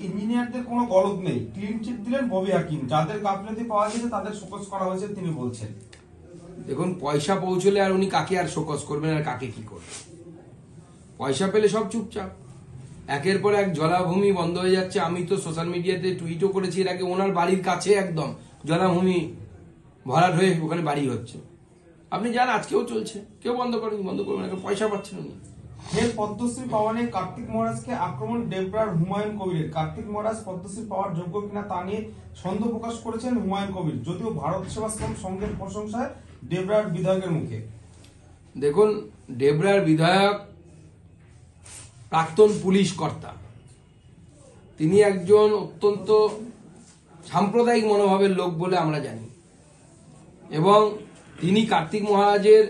ইঞ্জিনিয়ারদের কোনো গলদ নেই, ক্লিন চিট দিলেন ববি হাকিম। যাদের গাফিলতি পাওয়া গেছে তাদের শোকজ করা হয়েছে তিনি বলছেন। দেখুন, পয়সা পৌঁছলে আর উনি কাকে আর শোকজ করবেন আর কাকে কি করবেন? পয়সা পেলে সব চুপচাপ। একের পর এক জলাভূমি বন্ধ হয়ে যাচ্ছে। আমি তো সোশ্যাল মিডিয়াতে টুইটও করেছি এর আগে, ওনার বাড়ির কাছে একদম জলাভূমি ভরাট হয়ে ওখানে বাড়ি হচ্ছে। আপনি যান, আজকেও চলছে, কেউ বন্ধ করেনি, বন্ধ করবেন না, পয়সা পাচ্ছেন উনি। ফের পদ্মশ্রী পাওয়া নিয়ে কার্তিক মহারাজকে আক্রমণ ডেবরার হুমায়ুন কবিরের। কার্তিক মহারাজ পদ্মশ্রী পাওয়ার যোগ্য কিনা তা নিয়ে সন্দেহ প্রকাশ করেছেন হুমায়ুন কবির, যদিও ভারত সেবাশ্রম সংঘের প্রশংসায় ডেবরার বিধায়কের মুখে। দেখুন, ডেবরার বিধায়ক প্রাক্তন পুলিশ কর্তা, তিনি একজন অত্যন্ত সাম্প্রদায়িক মনোভাবের লোক বলে আমরা জানি, এবং তিনি কার্তিক মহারাজের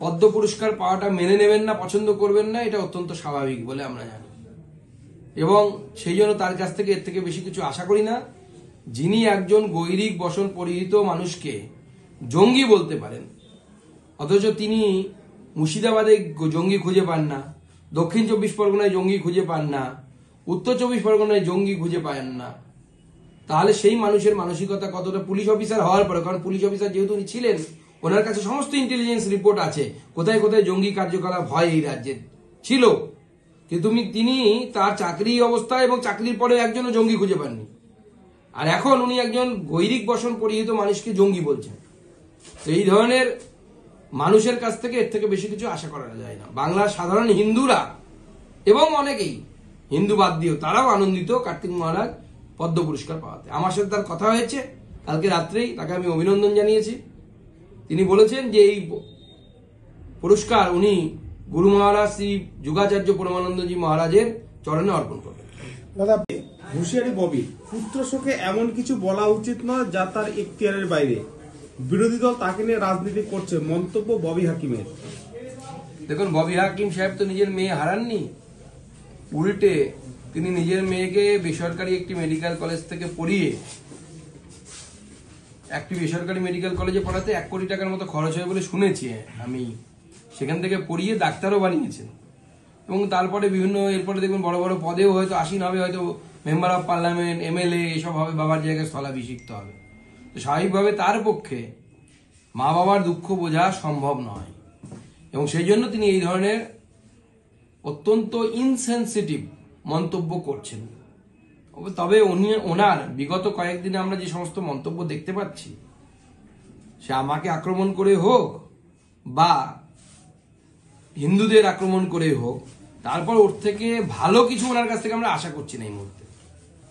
পদ্ম পুরস্কার পাওয়াটা মেনে নেবেন না, পছন্দ করবেন না, এটা অত্যন্ত স্বাভাবিক বলে আমরা জানি, এবং সেই জন্য তার কাছ থেকে এর থেকে বেশি কিছু আশা করি না। যিনি একজন গৈরিক বসন পরিহিত মানুষকে জঙ্গি বলতে পারেন, অথচ তিনি মুর্শিদাবাদে জঙ্গি খুঁজে পান না, দক্ষিণ 24 পরগনায় জঙ্গি খুঁজে পান না, উত্তর 24 পরগনায় জঙ্গি খুঁজে পান না, তাহলে সেই মানুষের মানসিকতা কতটা? পুলিশ অফিসার হওয়ার পরে, কারণ পুলিশ অফিসার যেহেতু উনি ছিলেন, ওনার কাছে সমস্ত ইন্টেলিজেন্স রিপোর্ট আছে কোথায় কোথায় জঙ্গি কার্যকলাপ হয় এই রাজ্যে ছিল, কিন্তু তিনি তার চাকরি অবস্থায় এবং চাকরির পরে একজনও জঙ্গি খুঁজে পাননি, আর এখন উনি একজন গৈরিক বসন পরিহিত মানুষকে জঙ্গি বলছেন। তো এই ধরনের মানুষের কাছ থেকে এর থেকে বেশি কিছু আশা করা যায় না। বাংলার সাধারণ হিন্দুরা এবং অনেকেই, হিন্দু বাদ দিয়েও, তারাও আনন্দিত কার্তিক মহারাজ পদ্ম পুরস্কার পাওয়াতে। আমার সাথে তার কথা হয়েছে কালকে রাত্রেই, তাকে আমি অভিনন্দন জানিয়েছি। তিনি বলেছেন যে এই পুরস্কার উনি গুরু মহারাজ শ্রী যুগাচার্য পরমানন্দজি মহারাজের চরণে অর্পণ করবেন। দাদা, হুঁশিয়ারি ববি, পুত্র শোকে এমন কিছু বলা উচিত নয় যা তার এখতিয়ারের বাইরে। বিরোধী দল তাকে নিয়ে রাজনীতি করছে, মন্তব্য ববি হাকিমের। দেখুন, ববি হাকিম সাহেব তো নিজের মেয়ে হারাননি, উল্টে তিনি নিজের মেয়েকে বেসরকারি একটি মেডিকেল কলেজ থেকে পড়িয়ে, একটি বেসরকারি মেডিকেল কলেজে পড়াতে 1 কোটি টাকার মতো খরচ হয় বলে শুনেছি আমি, সেখান থেকে পড়িয়ে ডাক্তারও বানিয়েছেন, এবং তারপরে বিভিন্ন, এরপরে দেখবেন বড় বড় পদেও হয়তো আসীন হবে, হয়তো মেম্বার অফ পার্লামেন্ট, MLA, এসব হবে, বাবার জায়গায় স্থলাভিষিক্ত হবে। তো স্বাভাবিকভাবে তার পক্ষে মা বাবার দুঃখ বোঝা সম্ভব নয়, এবং সেই জন্য তিনি এই ধরনের অত্যন্ত ইনসেনসিটিভ মন্তব্য করছেন। তবে ওনার বিগত কয়েকদিনে আমরা যে সমস্ত মন্তব্য দেখতে পাচ্ছি, সে আমাকে আক্রমণ করে হোক বা হিন্দুদের আক্রমণ করে হোক, তারপর ওর থেকে ভালো কিছু ওনার কাছ থেকে আমরা আশা করছি না এই মুহূর্তে।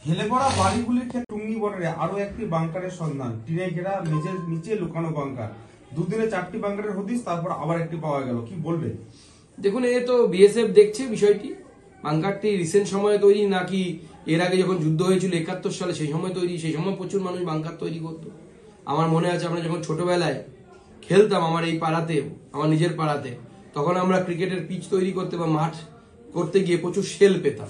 হেলে পড়া বাড়িগুলির টুঙ্গি বর্ডারে আরো একটি বাংকারের সন্ধান, টিনে ঘেরা মেঝের নিচে লুকানো বাংকার। দুদিনে 4টি বাংকারের হদিস, তারপর আবার একটি পাওয়া গেল, কি বলবে? দেখুন, এ তো BSF দেখছে বিষয়টি। বাংকারটি রিসেন্ট সময়ে তৈরি নাকি এর আগে যখন যুদ্ধ হয়েছিল 71 সালে সেই সময় তৈরি? সেই সময় প্রচুর মানুষ বাংকার তৈরি করতো। আমার মনে আছে, আমরা যখন ছোটবেলায় খেলতাম আমার এই পাড়াতে, আমার নিজের পাড়াতে, তখন আমরা ক্রিকেটের পিচ তৈরি করতে বা মাঠ করতে গিয়ে প্রচুর শেল পেতাম।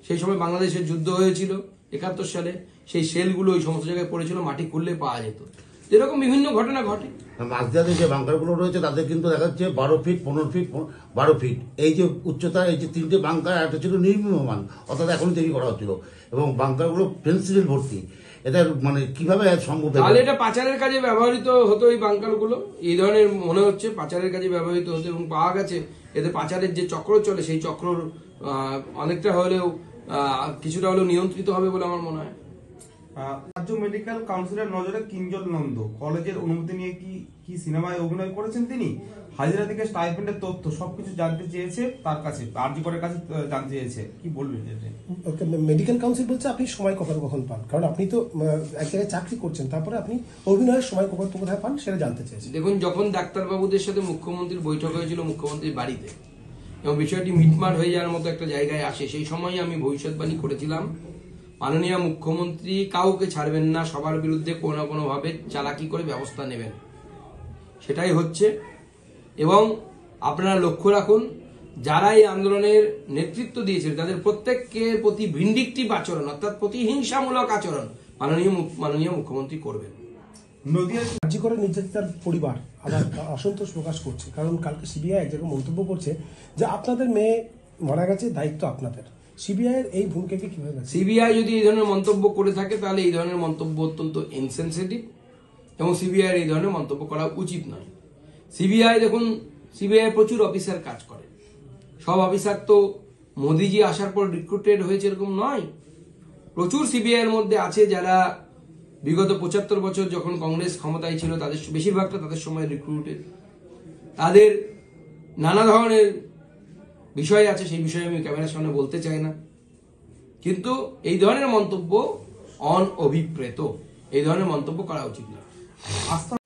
সেই সময় বাংলাদেশের যুদ্ধ হয়েছিল 71 সালে, সেই শেলগুলো ওই সমস্ত জায়গায় পড়েছিল, মাটি খুললে পাওয়া যেত। এরকম বিভিন্ন ঘটনা ঘটে। মাঝদিয়াতে যে বাংকারগুলো রয়েছে তাদের কিন্তু দেখা যাচ্ছে 12 ফিট, 15 ফিট, 12 ফিট এই যে উচ্চতা, এই যে 3টে বাংকার, একটা ছিল নির্মীয়মান, অর্থাৎ এখন তৈরি করা হচ্ছিল, এবং বাংকারগুলো ফেন্সিল ভর্তি। এটা মানে কিভাবে সম্ভব? তাহলে এটা পাচারের কাজে ব্যবহৃত হতো এই বাংকারগুলো, এই ধরনের মনে হচ্ছে পাচারের কাজে ব্যবহৃত হতো, এবং পাওয়া গেছে এতে পাচারের যে চক্র চলে সেই চক্রর অনেকটা হলেও কিছুটা হলেও নিয়ন্ত্রিত হবে বলে আমার মনে হয়। রাজ্য মেডিকেল কাউন্সিলের নজরে কিঞ্জল নন্দ, কলেজের অনুমতি নিয়ে কি সিনেমায় অভিনয় করেছেন তিনি? হাজিরা থেকে স্টাইপেন্ডের তথ্য সবকিছু জানতে চেয়েছে তার কাছে, আরজি করের কাছে জানতে চেয়েছে, কি বলবেন? মেডিকেল কাউন্সিল বলছে আপনি সময় কখন পান, কারণ আপনি তো এক জায়গায় চাকরি করছেন, তারপরে আপনি অভিনয়ের সময় কোথায় পান সেটা জানতে চেয়েছেন। দেখুন, যখন ডাক্তারবাবুদের সাথে মুখ্যমন্ত্রীর বৈঠক হয়েছিল মুখ্যমন্ত্রীর বাড়িতে, এবং বিষয়টি মিটমাট হয়ে যাওয়ার মতো একটা জায়গায় আসে, সেই সময় আমি ভবিষ্যৎবাণী করেছিলাম মাননীয় মুখ্যমন্ত্রী কাউকে ছাড়বেন না, সবার বিরুদ্ধে কোনো না কোনোভাবে চালাকি করে ব্যবস্থা নেবেন, সেটাই হচ্ছে। এবং আপনারা লক্ষ্য রাখুন, যারা এই আন্দোলনের নেতৃত্ব দিয়েছিল তাদের প্রত্যেকের প্রতি ভিন্ডিকটিভ আচরণ, অর্থাৎ প্রতিহিংসামূলক আচরণ মাননীয় মুখ্যমন্ত্রী করবেন। আরজি করে নির্যাতিতার পরিবার আবার অসন্তোষ প্রকাশ করছে, কারণ কালকে CBI এক জায়গায় মন্তব্য করছে যে আপনাদের মেয়ে মারা গেছে, দায়িত্ব আপনাদের, সিবিআই এর এই ভূমিকাকে কিভাবে দেখছেন? সিবিআই যদি এই ধরনের মন্তব্য করে থাকে তাহলে এই ধরনের মন্তব্য অত্যন্ত ইনসেনসিটিভ এবং সিবিআই এই ধরনের মন্তব্য করা উচিত নয়। সিবিআই দেখুন, সিবিআই প্রচুর অফিসার কাজ করে, সব অফিসার তো মোদিজি আসার পর রিক্রুটেড হয়েছে এরকম নয়। প্রচুর সিবিআই এর মধ্যে আছে যারা বিগত 75 বছর যখন কংগ্রেস ক্ষমতায় ছিল তাদের বেশিরভাগটা তাদের সময় রিক্রুটেড। তাদের নানা ধরনের বিষয় আছে, সেই বিষয়ে আমি ক্যামেরার সামনে বলতে চাই না, কিন্তু এই ধরনের মন্তব্য অনঅভিপ্রেত, এই ধরনের মন্তব্য করা উচিত না। আস্থা